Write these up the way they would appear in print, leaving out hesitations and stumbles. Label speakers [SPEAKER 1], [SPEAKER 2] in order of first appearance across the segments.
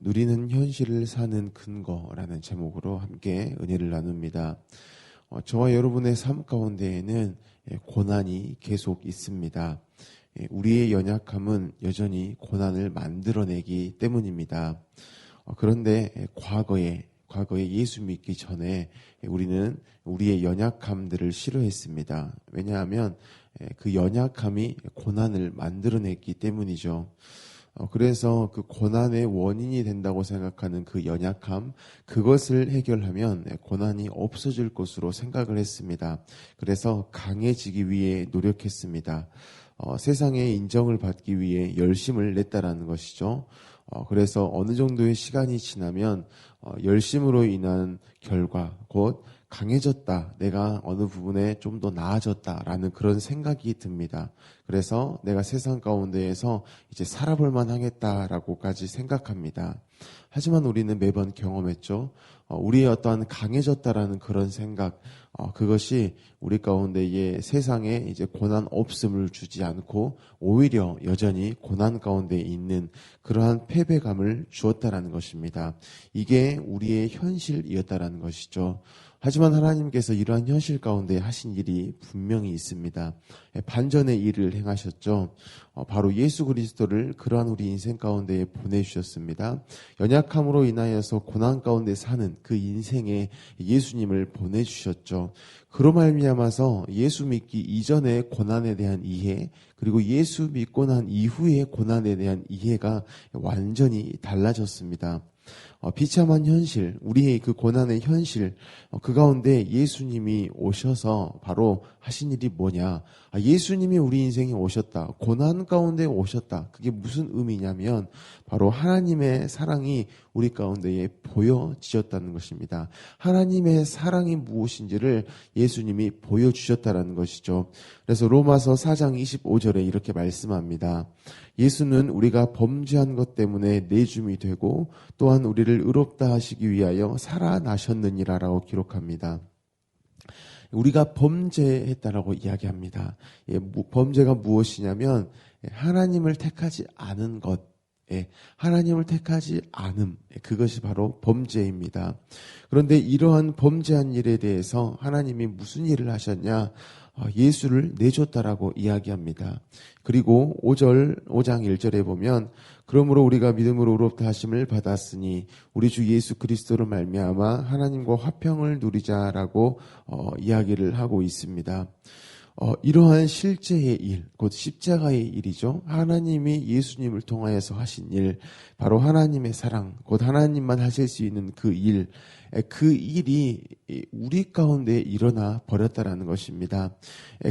[SPEAKER 1] 누리는 현실을 사는 근거라는 제목으로 함께 은혜를 나눕니다. 저와 여러분의 삶 가운데에는 고난이 계속 있습니다. 우리의 연약함은 여전히 고난을 만들어내기 때문입니다. 그런데 과거에 예수 믿기 전에 우리는 우리의 연약함들을 싫어했습니다. 왜냐하면 그 연약함이 고난을 만들어냈기 때문이죠. 그래서 그 고난의 원인이 된다고 생각하는 그 연약함, 그것을 해결하면 고난이 없어질 것으로 생각을 했습니다. 그래서 강해지기 위해 노력했습니다. 세상의 인정을 받기 위해 열심을 냈다라는 것이죠. 그래서 어느 정도의 시간이 지나면 열심으로 인한 결과, 곧 강해졌다, 내가 어느 부분에 좀 더 나아졌다라는 그런 생각이 듭니다. 그래서 내가 세상 가운데에서 이제 살아볼 만하겠다라고까지 생각합니다. 하지만 우리는 매번 경험했죠. 우리의 어떠한 강해졌다라는 그런 생각, 그것이 우리 가운데에 세상에 이제 고난 없음을 주지 않고 오히려 여전히 고난 가운데 있는 그러한 패배감을 주었다라는 것입니다. 이게 우리의 현실이었다라는 것이죠. 하지만 하나님께서 이러한 현실 가운데 하신 일이 분명히 있습니다. 반전의 일을 행하셨죠. 바로 예수 그리스도를 그러한 우리 인생 가운데 보내주셨습니다. 연약함으로 인하여서 고난 가운데 사는 그 인생에 예수님을 보내주셨죠. 그로 말미암아서 예수 믿기 이전의 고난에 대한 이해, 그리고 예수 믿고 난 이후의 고난에 대한 이해가 완전히 달라졌습니다. 비참한 현실, 우리의 그 고난의 현실, 그 가운데 예수님이 오셔서 바로 하신 일이 뭐냐? 예수님이 우리 인생에 오셨다. 고난 가운데 오셨다. 그게 무슨 의미냐면 바로 하나님의 사랑이 우리 가운데에 보여지셨다는 것입니다. 하나님의 사랑이 무엇인지를 예수님이 보여주셨다는 것이죠. 그래서 로마서 4장 25절에 이렇게 말씀합니다. 예수는 우리가 범죄한 것 때문에 내줌이 되고 또한 우리를 의롭다 하시기 위하여 살아나셨느니라라고 기록합니다. 우리가 범죄했다라고 이야기합니다. 범죄가 무엇이냐면 하나님을 택하지 않은 것, 하나님을 택하지 않음, 그것이 바로 범죄입니다. 그런데 이러한 범죄한 일에 대해서 하나님이 무슨 일을 하셨냐? 예수를 내줬다라고 이야기합니다. 그리고 5장 1절에 보면 그러므로 우리가 믿음으로 의롭다 하심을 받았으니 우리 주 예수 그리스도로 말미암아 하나님과 화평을 누리자라고 이야기를 하고 있습니다. 이러한 실제의 일, 곧 십자가의 일이죠. 하나님이 예수님을 통하여서 하신 일, 바로 하나님의 사랑, 곧 하나님만 하실 수 있는 그 일, 그 일이 우리 가운데 일어나 버렸다라는 것입니다.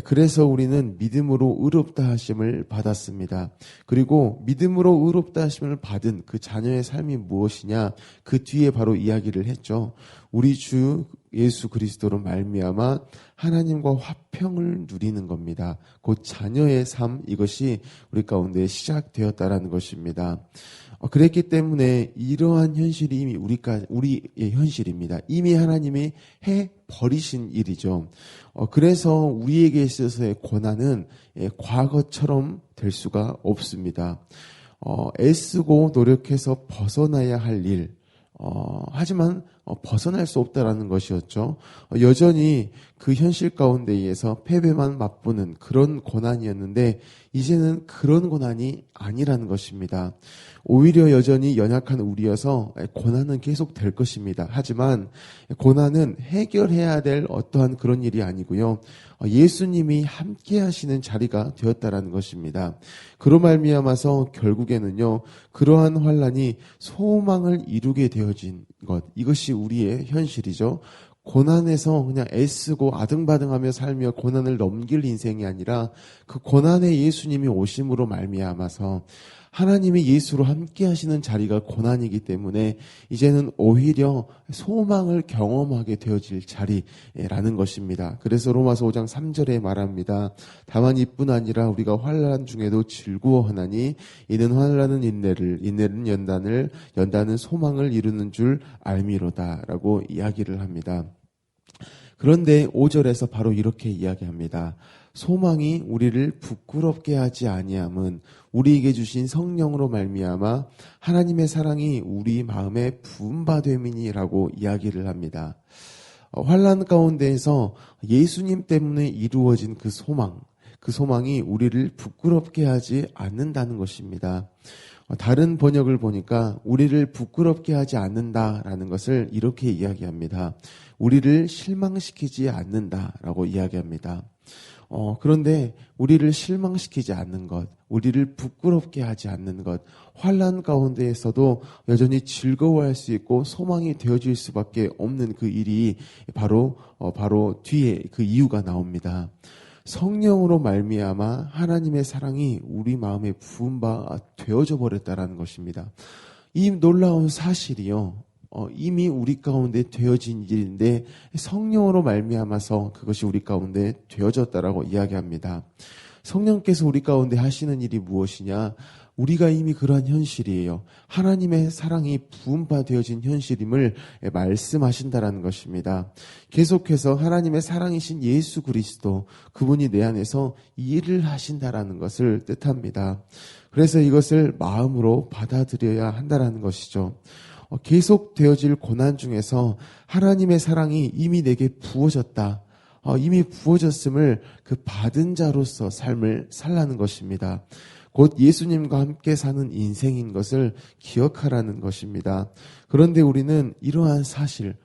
[SPEAKER 1] 그래서 우리는 믿음으로 의롭다 하심을 받았습니다. 그리고 믿음으로 의롭다 하심을 받은 그 자녀의 삶이 무엇이냐? 그 뒤에 바로 이야기를 했죠. 우리 주 예수 그리스도로 말미암아 하나님과 화평을 누리는 겁니다. 곧 자녀의 삶, 이것이 우리 가운데 시작되었다라는 것입니다. 그랬기 때문에 이러한 현실이 이미 우리의 현실입니다. 이미 하나님이 해 버리신 일이죠. 그래서 우리에게 있어서의 고난은 과거처럼 될 수가 없습니다. 애쓰고 노력해서 벗어나야 할 일, 하지만 벗어날 수 없다라는 것이었죠. 여전히 그 현실 가운데에서 패배만 맛보는 그런 고난이었는데 이제는 그런 고난이 아니라는 것입니다. 오히려 여전히 연약한 우리여서 고난은 계속 될 것입니다. 하지만 고난은 해결해야 될 어떠한 그런 일이 아니고요. 예수님이 함께 하시는 자리가 되었다라는 것입니다. 그로 말미암아서 결국에는요, 그러한 환난이 소망을 이루게 되어진 것, 이것이 우리의 현실이죠. 고난에서 그냥 애쓰고 아등바등하며 살며 고난을 넘길 인생이 아니라 그 고난에 예수님이 오심으로 말미암아서 하나님이 예수로 함께 하시는 자리가 고난이기 때문에 이제는 오히려 소망을 경험하게 되어질 자리라는 것입니다. 그래서 로마서 5장 3절에 말합니다. 다만 이뿐 아니라 우리가 환난 중에도 즐거워하나니 이는 환난은 인내를, 인내는 연단을, 연단은 소망을 이루는 줄 알미로다 라고 이야기를 합니다. 그런데 5절에서 바로 이렇게 이야기합니다. 소망이 우리를 부끄럽게 하지 아니함은 우리에게 주신 성령으로 말미암아 하나님의 사랑이 우리 마음에 부음받음이니라고 이야기를 합니다. 환난 가운데에서 예수님 때문에 이루어진 그 소망이 우리를 부끄럽게 하지 않는다는 것입니다. 다른 번역을 보니까 우리를 부끄럽게 하지 않는다라는 것을 이렇게 이야기합니다. 우리를 실망시키지 않는다라고 이야기합니다. 그런데 우리를 실망시키지 않는 것, 우리를 부끄럽게 하지 않는 것, 환난 가운데에서도 여전히 즐거워할 수 있고 소망이 되어질 수밖에 없는 그 일이 바로 뒤에 그 이유가 나옵니다. 성령으로 말미암아 하나님의 사랑이 우리 마음에 부은 바 되어져 버렸다라는 것입니다. 이 놀라운 사실이요. 이미 우리 가운데 되어진 일인데 성령으로 말미암아서 그것이 우리 가운데 되어졌다라고 이야기합니다. 성령께서 우리 가운데 하시는 일이 무엇이냐? 우리가 이미 그러한 현실이에요. 하나님의 사랑이 부음바 되어진 현실임을 말씀하신다라는 것입니다. 계속해서 하나님의 사랑이신 예수 그리스도, 그분이 내 안에서 일을 하신다라는 것을 뜻합니다. 그래서 이것을 마음으로 받아들여야 한다라는 것이죠. 계속 되어질 고난 중에서 하나님의 사랑이 이미 내게 부어졌다. 이미 부어졌음을 그 받은 자로서 삶을 살라는 것입니다. 곧 예수님과 함께 사는 인생인 것을 기억하라는 것입니다. 그런데 우리는 이러한 사실,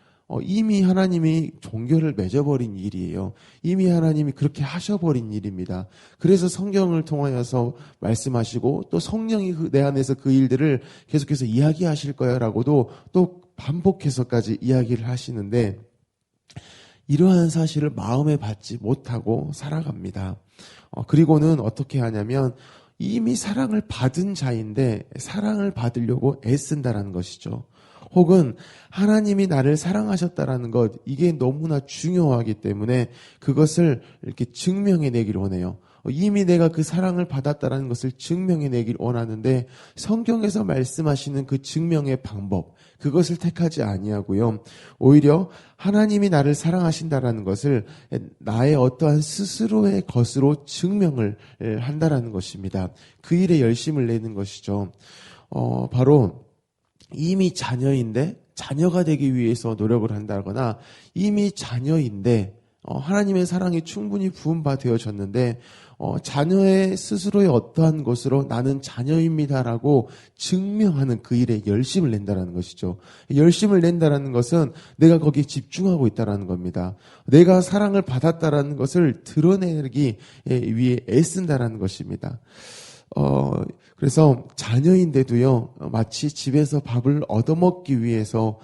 [SPEAKER 1] 이미 하나님이 종교를 맺어버린 일이에요. 이미 하나님이 그렇게 하셔버린 일입니다. 그래서 성경을 통하여서 말씀하시고 또 성령이 내 안에서 그 일들을 계속해서 이야기하실 거야 라고도 또 반복해서까지 이야기를 하시는데 이러한 사실을 마음에 받지 못하고 살아갑니다. 그리고는 어떻게 하냐면 이미 사랑을 받은 자인데 사랑을 받으려고 애쓴다라는 것이죠. 혹은 하나님이 나를 사랑하셨다라는 것, 이게 너무나 중요하기 때문에 그것을 이렇게 증명해내기를 원해요. 이미 내가 그 사랑을 받았다라는 것을 증명해내길 원하는데 성경에서 말씀하시는 그 증명의 방법, 그것을 택하지 아니하고요. 오히려 하나님이 나를 사랑하신다라는 것을 나의 어떠한 스스로의 것으로 증명을 한다라는 것입니다. 그 일에 열심을 내는 것이죠. 바로 이미 자녀인데 자녀가 되기 위해서 노력을 한다거나 이미 자녀인데 하나님의 사랑이 충분히 부음바 되어졌는데 자녀의 스스로의 어떠한 것으로 나는 자녀입니다라고 증명하는 그 일에 열심을 낸다라는 것이죠. 열심을 낸다라는 것은 내가 거기에 집중하고 있다라는 겁니다. 내가 사랑을 받았다라는 것을 드러내기 위해 애쓴다라는 것입니다. 그래서 자녀인데도요, 마치 집에서 밥을 얻어먹기 위해서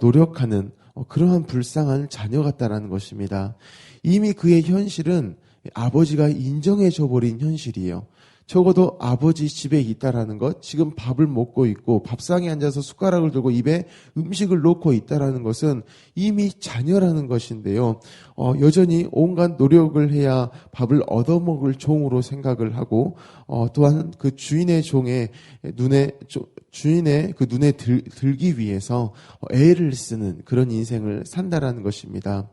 [SPEAKER 1] 노력하는 그러한 불쌍한 자녀 같다라는 것입니다. 이미 그의 현실은 아버지가 인정해줘 버린 현실이에요. 적어도 아버지 집에 있다라는 것, 지금 밥을 먹고 있고 밥상에 앉아서 숟가락을 들고 입에 음식을 놓고 있다라는 것은 이미 자녀라는 것인데요. 여전히 온갖 노력을 해야 밥을 얻어먹을 종으로 생각을 하고 또한 그 주인의 그 눈에 들기 위해서 애를 쓰는 그런 인생을 산다라는 것입니다.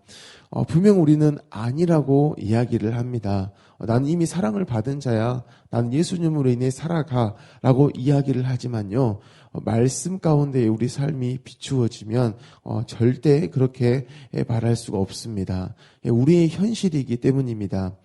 [SPEAKER 1] 분명 우리는 아니라고 이야기를 합니다. 나는 이미 사랑을 받은 자야. 나는 예수님으로 인해 살아가 라고 이야기를 하지만요. 말씀 가운데 우리 삶이 비추어지면 절대 그렇게 말할 수가 없습니다. 우리의 현실이기 때문입니다.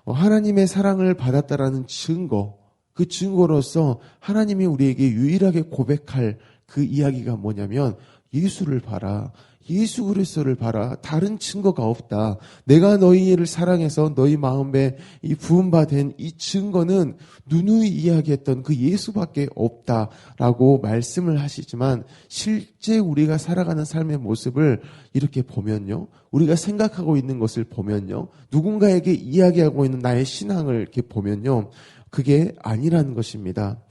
[SPEAKER 1] 하나님의 사랑을 받았다라는 증거, 그 증거로서 하나님이 우리에게 유일하게 고백할 그 이야기가 뭐냐면 예수를 봐라. 예수 그리스도를 봐라. 다른 증거가 없다. 내가 너희를 사랑해서 너희 마음에 이 부음바 된 이 증거는 누누이 이야기했던 그 예수밖에 없다라고 말씀을 하시지만 실제 우리가 살아가는 삶의 모습을 이렇게 보면요. 우리가 생각하고 있는 것을 보면요. 누군가에게 이야기하고 있는 나의 신앙을 이렇게 보면요. 그게 아니라는 것입니다.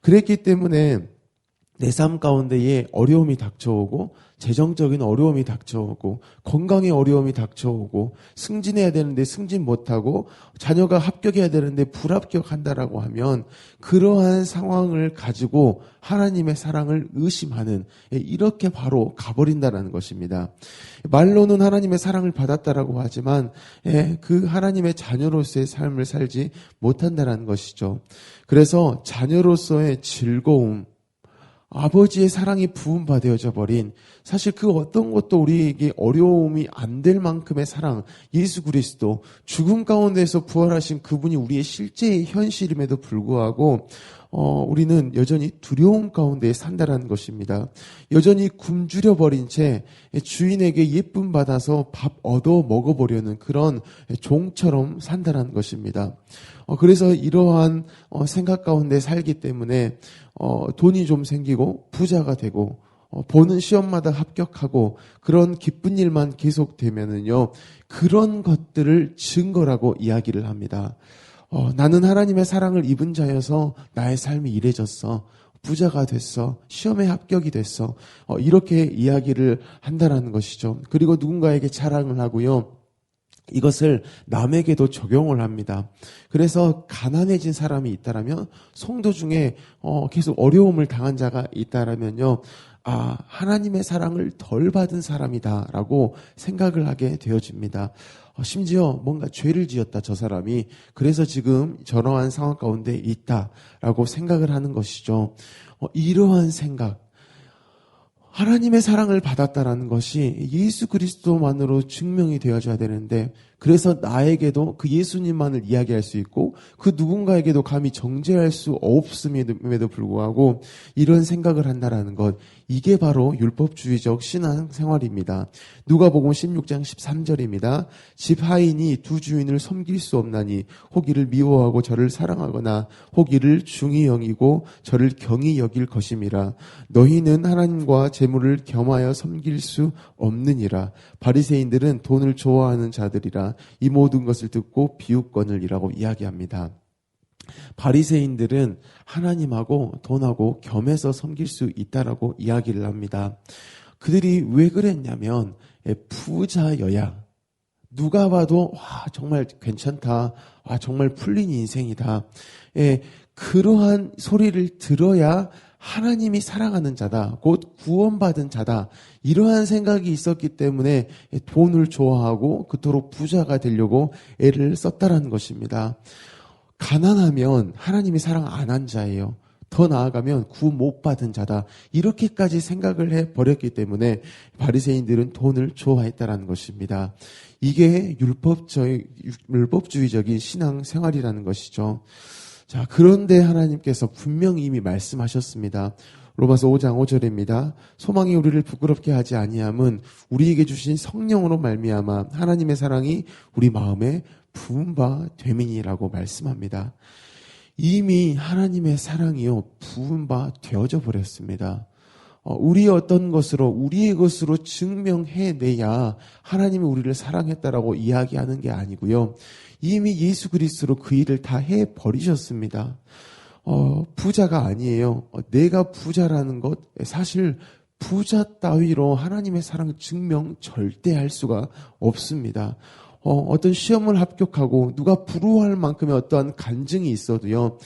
[SPEAKER 1] 그랬기 때문에 내 삶 가운데에 어려움이 닥쳐오고 재정적인 어려움이 닥쳐오고 건강의 어려움이 닥쳐오고 승진해야 되는데 승진 못하고 자녀가 합격해야 되는데 불합격한다라고 하면 그러한 상황을 가지고 하나님의 사랑을 의심하는 이렇게 바로 가버린다는 것입니다. 말로는 하나님의 사랑을 받았다라고 하지만 그 하나님의 자녀로서의 삶을 살지 못한다는 것이죠. 그래서 자녀로서의 즐거움, 아버지의 사랑이 부음받아져 버린 사실 그 어떤 것도 우리에게 어려움이 안 될 만큼의 사랑, 예수 그리스도 죽음 가운데서 부활하신 그분이 우리의 실제의 현실임에도 불구하고 우리는 여전히 두려움 가운데 산다라는 것입니다. 여전히 굶주려 버린 채 주인에게 예쁨 받아서 밥 얻어 먹어보려는 그런 종처럼 산다라는 것입니다. 그래서 이러한 생각 가운데 살기 때문에 돈이 좀 생기고 부자가 되고 보는 시험마다 합격하고 그런 기쁜 일만 계속되면은요, 그런 것들을 증거라고 이야기를 합니다. 나는 하나님의 사랑을 입은 자여서 나의 삶이 이래졌어. 부자가 됐어. 시험에 합격이 됐어. 이렇게 이야기를 한다라는 것이죠. 그리고 누군가에게 자랑을 하고요. 이것을 남에게도 적용을 합니다. 그래서 가난해진 사람이 있다라면, 성도 중에 계속 어려움을 당한 자가 있다라면요, 하나님의 사랑을 덜 받은 사람이다라고 생각을 하게 되어집니다. 심지어 뭔가 죄를 지었다, 저 사람이. 그래서 지금 저러한 상황 가운데 있다라고 생각을 하는 것이죠. 이러한 생각, 하나님의 사랑을 받았다라는 것이 예수 그리스도만으로 증명이 되어줘야 되는데, 그래서 나에게도 그 예수님만을 이야기할 수 있고 그 누군가에게도 감히 정죄할 수 없음에도 불구하고 이런 생각을 한다라는 것, 이게 바로 율법주의적 신앙생활입니다. 누가복음 16장 13절입니다. 집 하인이 두 주인을 섬길 수 없나니 혹 이를 미워하고 저를 사랑하거나 혹 이를 중히 여기고 저를 경히 여길 것임이라. 너희는 하나님과 재물을 겸하여 섬길 수 없느니라. 바리새인들은 돈을 좋아하는 자들이라. 이 모든 것을 듣고 비웃거늘이라고 이야기합니다. 바리새인들은 하나님하고 돈하고 겸해서 섬길 수 있다라고 이야기를 합니다. 그들이 왜 그랬냐면 부자여야 누가 봐도 정말 괜찮다, 정말 풀린 인생이다, 그러한 소리를 들어야 하나님이 사랑하는 자다, 곧 구원받은 자다, 이러한 생각이 있었기 때문에 돈을 좋아하고 그토록 부자가 되려고 애를 썼다라는 것입니다. 가난하면 하나님이 사랑 안 한 자예요. 더 나아가면 구원 못 받은 자다, 이렇게까지 생각을 해버렸기 때문에 바리새인들은 돈을 좋아했다라는 것입니다. 이게 율법주의적인 신앙생활이라는 것이죠. 자, 그런데 하나님께서 분명히 이미 말씀하셨습니다. 로마서 5장 5절입니다. 소망이 우리를 부끄럽게 하지 아니함은 우리에게 주신 성령으로 말미암아 하나님의 사랑이 우리 마음에 부은 바 됨이니라고 말씀합니다. 이미 하나님의 사랑이요, 부은 바 되어져 버렸습니다. 우리의 어떤 것으로, 우리의 것으로 증명해내야 하나님이 우리를 사랑했다라고 이야기하는 게 아니고요, 이미 예수 그리스도로 그 일을 다 해버리셨습니다. 부자가 아니에요. 내가 부자라는 것, 사실 부자 따위로 하나님의 사랑을 증명 절대 할 수가 없습니다. 어떤 시험을 합격하고 누가 부러워할 만큼의 어떠한 간증이 있어도요,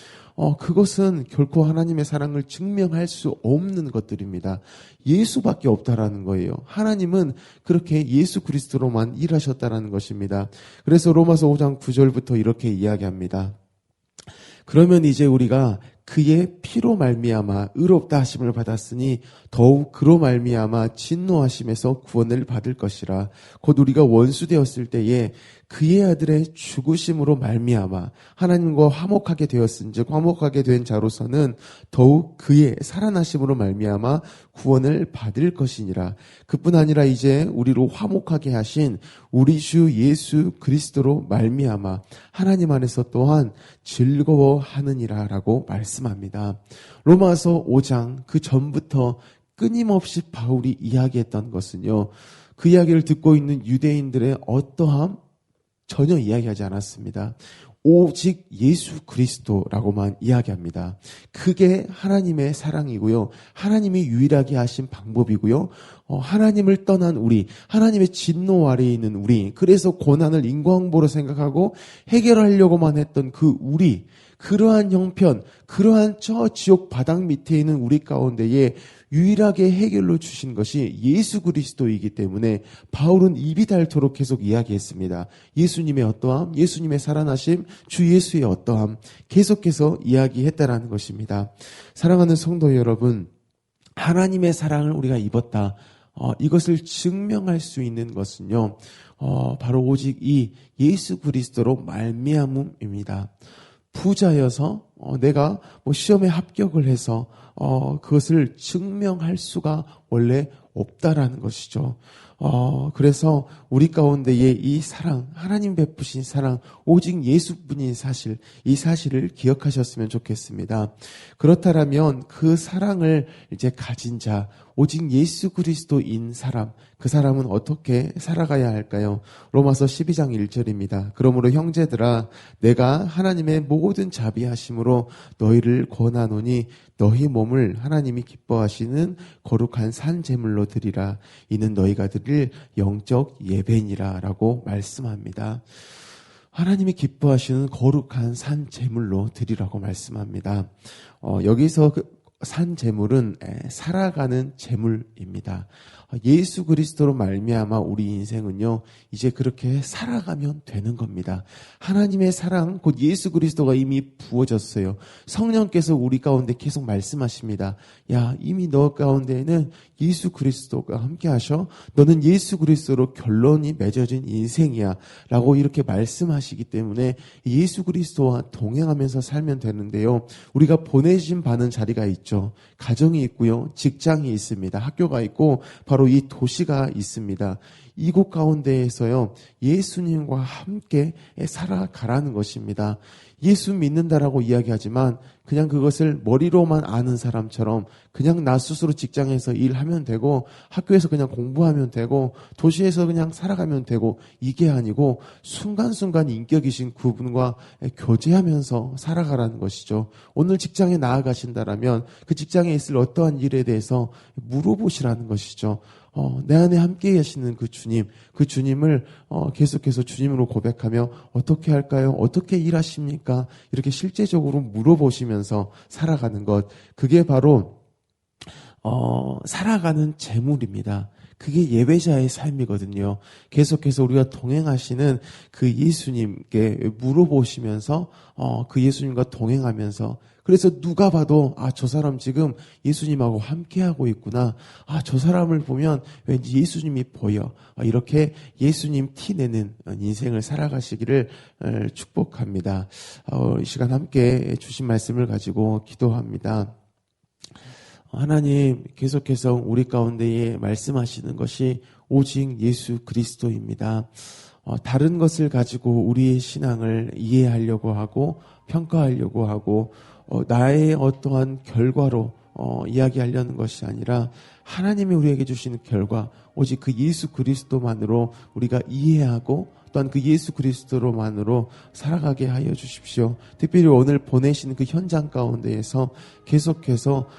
[SPEAKER 1] 그것은 결코 하나님의 사랑을 증명할 수 없는 것들입니다. 예수밖에 없다라는 거예요. 하나님은 그렇게 예수 그리스도로만 일하셨다라는 것입니다. 그래서 로마서 5장 9절부터 이렇게 이야기합니다. 그러면 이제 우리가 그의 피로 말미암아 의롭다 하심을 받았으니 더욱 그로 말미암아 진노하심에서 구원을 받을 것이라. 곧 우리가 원수 되었을 때에 그의 아들의 죽으심으로 말미암아 하나님과 화목하게 되었은즉 화목하게 된 자로서는 더욱 그의 살아나심으로 말미암아 구원을 받을 것이니라. 그뿐 아니라 이제 우리로 화목하게 하신 우리 주 예수 그리스도로 말미암아 하나님 안에서 또한 즐거워하느니라 라고 말씀합니다. 로마서 5장 그 전부터 끊임없이 바울이 이야기했던 것은요, 그 이야기를 듣고 있는 유대인들의 어떠함 전혀 이야기하지 않았습니다. 오직 예수 그리스도라고만 이야기합니다. 그게 하나님의 사랑이고요. 하나님이 유일하게 하신 방법이고요. 하나님을 떠난 우리, 하나님의 진노 아래에 있는 우리, 그래서 고난을 인과응보로 생각하고 해결하려고만 했던 그 우리, 그러한 형편, 그러한 저 지옥 바닥 밑에 있는 우리 가운데에 유일하게 해결로 주신 것이 예수 그리스도이기 때문에 바울은 입이 닳도록 계속 이야기했습니다. 예수님의 어떠함, 예수님의 살아나심, 주 예수의 어떠함 계속해서 이야기했다라는 것입니다. 사랑하는 성도 여러분, 하나님의 사랑을 우리가 입었다. 이것을 증명할 수 있는 것은요, 바로 오직 이 예수 그리스도로 말미암음입니다. 부자여서 내가 시험에 합격을 해서 그것을 증명할 수가 원래 없다라는 것이죠. 그래서 우리 가운데의 이 사랑, 하나님 베푸신 사랑, 오직 예수뿐인 사실, 이 사실을 기억하셨으면 좋겠습니다. 그렇다면 그 사랑을 이제 가진 자, 오직 예수 그리스도인 사람, 그 사람은 어떻게 살아가야 할까요? 로마서 12장 1절입니다. 그러므로 형제들아, 내가 하나님의 모든 자비하심으로 너희를 권하노니 너희 몸을 하나님이 기뻐하시는 거룩한 산 제물로 드리라. 이는 너희가 드릴 영적 예배니라 라고 말씀합니다. 하나님이 기뻐하시는 거룩한 산 제물로 드리라고 말씀합니다. 여기서 산 제물은 살아가는 제물입니다. 예수 그리스도로 말미암아 우리 인생은요, 이제 그렇게 살아가면 되는 겁니다. 하나님의 사랑, 곧 예수 그리스도가 이미 부어졌어요. 성령께서 우리 가운데 계속 말씀하십니다. 야, 이미 너 가운데에는 예수 그리스도가 함께 하셔. 너는 예수 그리스도로 결론이 맺어진 인생이야. 라고 이렇게 말씀하시기 때문에 예수 그리스도와 동행하면서 살면 되는데요. 우리가 보내신 바는 자리가 있죠. 가정이 있고요. 직장이 있습니다. 학교가 있고 바로 이 도시가 있습니다. 이곳 가운데에서요, 예수님과 함께 살아가라는 것입니다. 예수 믿는다라고 이야기하지만 그냥 그것을 머리로만 아는 사람처럼 그냥 나 스스로 직장에서 일하면 되고 학교에서 그냥 공부하면 되고 도시에서 그냥 살아가면 되고, 이게 아니고 순간순간 인격이신 그분과 교제하면서 살아가라는 것이죠. 오늘 직장에 나아가신다라면 그 직장에 있을 어떠한 일에 대해서 물어보시라는 것이죠. 내 안에 함께 계시는 그 주님을 계속해서 주님으로 고백하며 어떻게 할까요? 어떻게 일하십니까? 이렇게 실제적으로 물어보시면서 살아가는 것, 그게 바로 살아가는 제물입니다. 그게 예배자의 삶이거든요. 계속해서 우리가 동행하시는 그 예수님께 물어보시면서 그 예수님과 동행하면서, 그래서 누가 봐도 저 사람 지금 예수님하고 함께하고 있구나. 저 사람을 보면 왠지 예수님이 보여. 이렇게 예수님 티내는 인생을 살아가시기를 축복합니다. 이 시간 함께 주신 말씀을 가지고 기도합니다. 하나님, 계속해서 우리 가운데에 말씀하시는 것이 오직 예수 그리스도입니다. 다른 것을 가지고 우리의 신앙을 이해하려고 하고 평가하려고 하고 나의 어떠한 결과로 이야기하려는 것이 아니라 하나님이 우리에게 주시는 결과, 오직 그 예수 그리스도만으로 우리가 이해하고 또한 그 예수 그리스도로만으로 살아가게 하여 주십시오. 특별히 오늘 보내신 그 현장 가운데에서 계속해서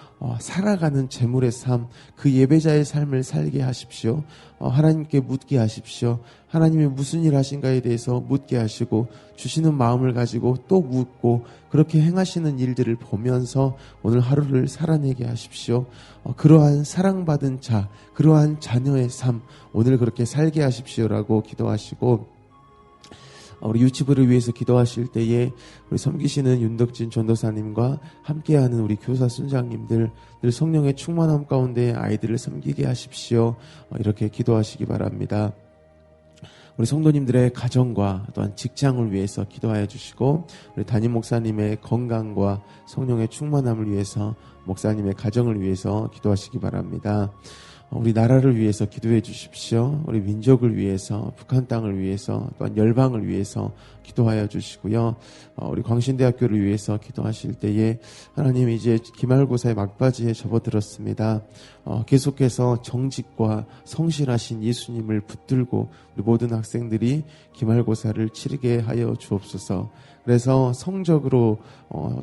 [SPEAKER 1] 살아가는 제물의 삶, 그 예배자의 삶을 살게 하십시오. 하나님께 묻게 하십시오. 하나님이 무슨 일 하신가에 대해서 묻게 하시고 주시는 마음을 가지고 또 묻고, 그렇게 행하시는 일들을 보면서 오늘 하루를 살아내게 하십시오. 그러한 사랑받은 자, 그러한 자녀의 삶, 오늘 그렇게 살게 하십시오라고 기도하시고, 우리 유치부를 위해서 기도하실 때에 우리 섬기시는 윤덕진 전도사님과 함께하는 우리 교사 순장님들, 늘 성령의 충만함 가운데 아이들을 섬기게 하십시오. 이렇게 기도하시기 바랍니다. 우리 성도님들의 가정과 또한 직장을 위해서 기도하여 주시고, 우리 담임 목사님의 건강과 성령의 충만함을 위해서 목사님의 가정을 위해서 기도하시기 바랍니다. 우리 나라를 위해서 기도해 주십시오. 우리 민족을 위해서, 북한 땅을 위해서, 또한 열방을 위해서 기도하여 주시고요. 우리 광신대학교를 위해서 기도하실 때에 하나님, 이제 기말고사의 막바지에 접어들었습니다. 계속해서 정직과 성실하신 예수님을 붙들고 우리 모든 학생들이 기말고사를 치르게 하여 주옵소서. 그래서 성적으로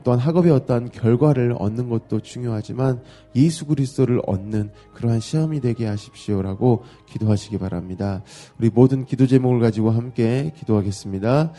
[SPEAKER 1] 또한 학업의 어떠한 결과를 얻는 것도 중요하지만 예수 그리스도를 얻는 그러한 시험이 되게 하십시오라고 기도하시기 바랍니다. 우리 모든 기도 제목을 가지고 함께 기도하겠습니다.